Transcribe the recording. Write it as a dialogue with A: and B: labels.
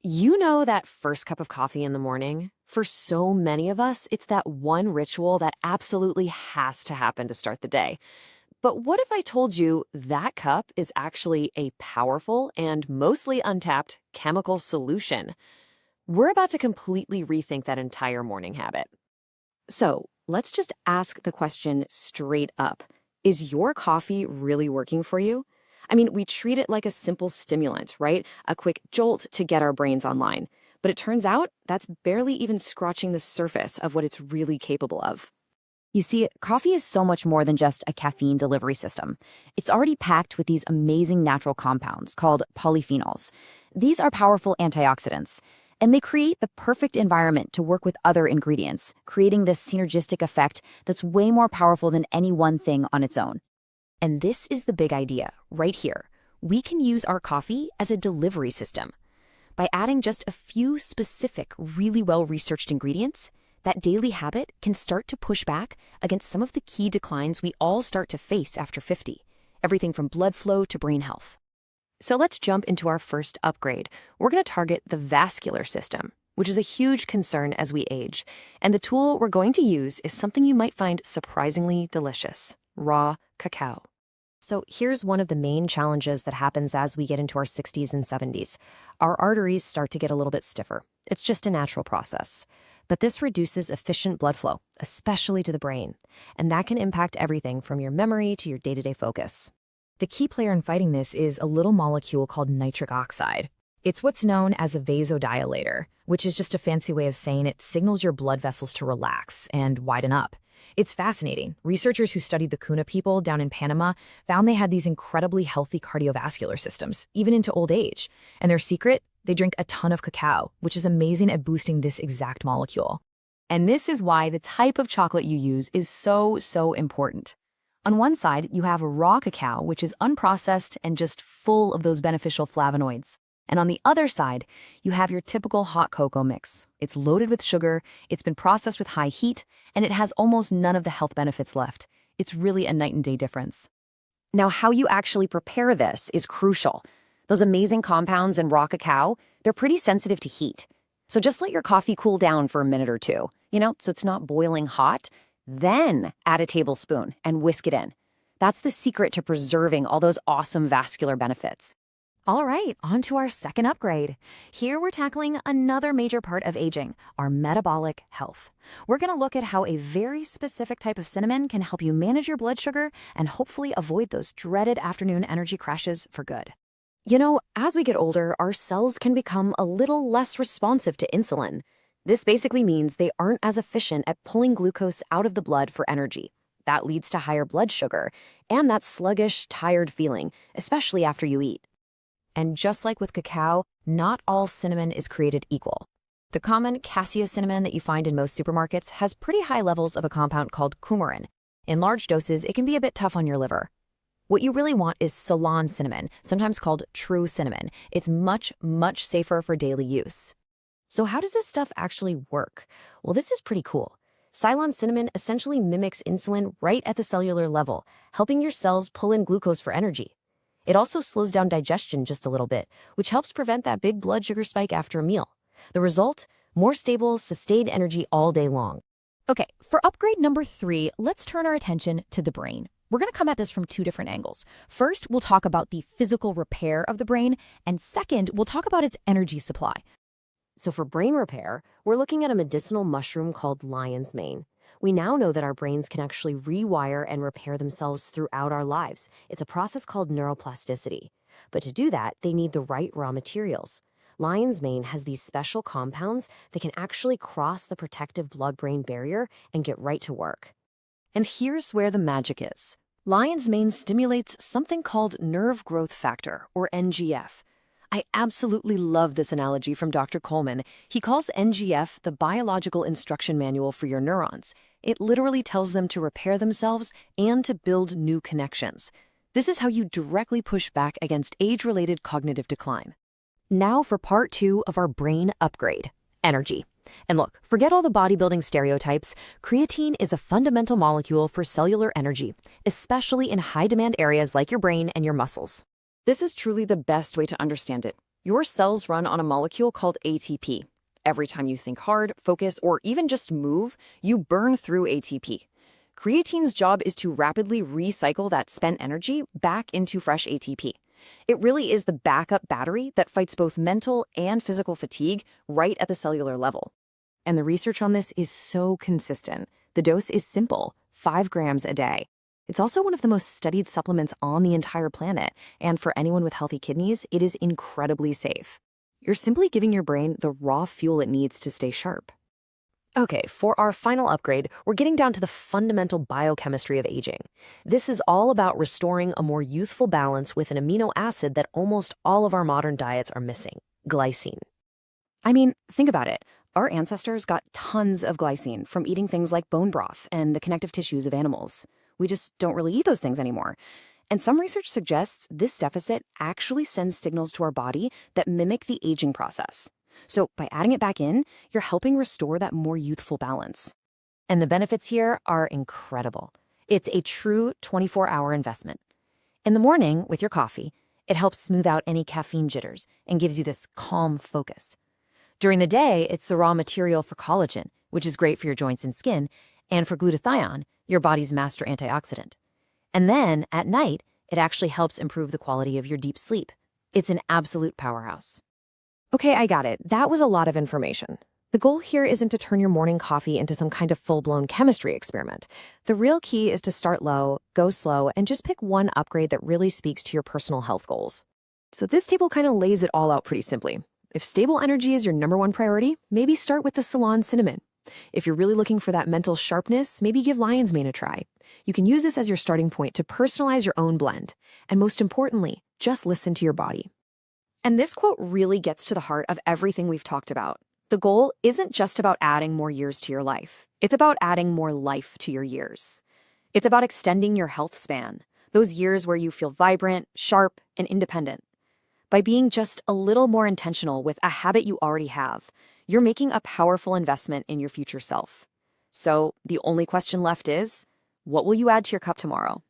A: You know that first cup of coffee in the morning? For so many of us, it's that one ritual that absolutely has to happen to start the day. But what if I told you that cup is actually a powerful and mostly untapped chemical solution? We're about to completely rethink that entire morning habit. So let's just ask the question straight up. Is your coffee really working for you? I mean, we treat it like a simple stimulant, right? A quick jolt to get our brains online. But it turns out that's barely even scratching the surface of what it's really capable of.
B: You see, coffee is so much more than just a caffeine delivery system. It's already packed with these amazing natural compounds called polyphenols. These are powerful antioxidants, and they create the perfect environment to work with other ingredients, creating this synergistic effect that's way more powerful than any one thing on its own.
A: And this is the big idea, right here. We can use our coffee as a delivery system. By adding just a few specific, really well-researched ingredients, that daily habit can start to push back against some of the key declines we all start to face after 50, everything from blood flow to brain health. So let's jump into our first upgrade. We're going to target the vascular system, which is a huge concern as we age. And the tool we're going to use is something you might find surprisingly delicious: raw cacao. So here's one of the main challenges that happens as we get into our 60s and 70s. Our arteries start to get a little bit stiffer. It's just a natural process. But this reduces efficient blood flow, especially to the brain. And that can impact everything from your memory to your day-to-day focus.
C: The key player in fighting this is a little molecule called nitric oxide. It's what's known as a vasodilator, which is just a fancy way of saying it signals your blood vessels to relax and widen up. It's fascinating. Researchers who studied the Cuna people down in Panama found they had these incredibly healthy cardiovascular systems, even into old age. And their secret? They drink a ton of cacao, which is amazing at boosting this exact molecule.
A: And this is why the type of chocolate you use is so important. On one side, you have raw cacao, which is unprocessed and just full of those beneficial flavonoids. And on the other side, you have your typical hot cocoa mix. It's loaded with sugar, it's been processed with high heat, and it has almost none of the health benefits left. It's really a night and day difference. Now, how you actually prepare this is crucial. Those amazing compounds in raw cacao, they're pretty sensitive to heat. So just let your coffee cool down for a minute or two, so it's not boiling hot. Then add a tablespoon and whisk it in. That's the secret to preserving all those awesome vascular benefits. All right, on to our second upgrade. Here we're tackling another major part of aging, our metabolic health. We're going to look at how a very specific type of cinnamon can help you manage your blood sugar and hopefully avoid those dreaded afternoon energy crashes for good. As we get older, our cells can become a little less responsive to insulin. This basically means they aren't as efficient at pulling glucose out of the blood for energy. That leads to higher blood sugar and that sluggish, tired feeling, especially after you eat. And just like with cacao, not all cinnamon is created equal. The common cassia cinnamon that you find in most supermarkets has pretty high levels of a compound called coumarin. In large doses, it can be a bit tough on your liver. What you really want is Ceylon cinnamon, sometimes called true cinnamon. It's much safer for daily use. So how does this stuff actually work? Well, this is pretty cool. Ceylon cinnamon essentially mimics insulin right at the cellular level, helping your cells pull in glucose for energy. It also slows down digestion just a little bit, which helps prevent that big blood sugar spike after a meal. The result? More stable, sustained energy all day long.
C: Okay, for upgrade number 3, let's turn our attention to the brain. We're going to come at this from 2 different angles. First, we'll talk about the physical repair of the brain, and second, we'll talk about its energy supply.
A: So for brain repair, we're looking at a medicinal mushroom called lion's mane. We now know that our brains can actually rewire and repair themselves throughout our lives. It's a process called neuroplasticity. But to do that, they need the right raw materials. Lion's mane has these special compounds that can actually cross the protective blood-brain barrier and get right to work. And here's where the magic is. Lion's mane stimulates something called nerve growth factor, or NGF. I absolutely love this analogy from Dr. Coleman. He calls NGF the biological instruction manual for your neurons. It literally tells them to repair themselves and to build new connections. This is how you directly push back against age-related cognitive decline. Now for part 2 of our brain upgrade, energy. And look, forget all the bodybuilding stereotypes. Creatine is a fundamental molecule for cellular energy, especially in high-demand areas like your brain and your muscles. This is truly the best way to understand it. Your cells run on a molecule called ATP. Every time you think hard, focus, or even just move, you burn through ATP. Creatine's job is to rapidly recycle that spent energy back into fresh ATP. It really is the backup battery that fights both mental and physical fatigue right at the cellular level. And the research on this is so consistent. The dose is simple, 5 grams a day. It's also one of the most studied supplements on the entire planet, and for anyone with healthy kidneys, it is incredibly safe. You're simply giving your brain the raw fuel it needs to stay sharp.
C: Okay, for our final upgrade, we're getting down to the fundamental biochemistry of aging. This is all about restoring a more youthful balance with an amino acid that almost all of our modern diets are missing: glycine.
A: I mean, think about it. Our ancestors got tons of glycine from eating things like bone broth and the connective tissues of animals. We just don't really eat those things anymore. And some research suggests this deficit actually sends signals to our body that mimic the aging process. So by adding it back in, you're helping restore that more youthful balance.
C: And the benefits here are incredible. It's a true 24-hour investment. In the morning, with your coffee, it helps smooth out any caffeine jitters and gives you this calm focus. During the day, it's the raw material for collagen, which is great for your joints and skin, and for glutathione, your body's master antioxidant. And then, at night, it actually helps improve the quality of your deep sleep. It's an absolute powerhouse. Okay, I got it. That was a lot of information. The goal here isn't to turn your morning coffee into some kind of full-blown chemistry experiment. The real key is to start low, go slow, and just pick one upgrade that really speaks to your personal health goals.
A: So this table kind of lays it all out pretty simply. If stable energy is your #1 priority, maybe start with the Ceylon cinnamon. If you're really looking for that mental sharpness, maybe give lion's mane a try. You can use this as your starting point to personalize your own blend. And most importantly, just listen to your body. And this quote really gets to the heart of everything we've talked about. The goal isn't just about adding more years to your life. It's about adding more life to your years. It's about extending your health span, those years where you feel vibrant, sharp, and independent. By being just a little more intentional with a habit you already have, you're making a powerful investment in your future self. So the only question left is, what will you add to your cup tomorrow?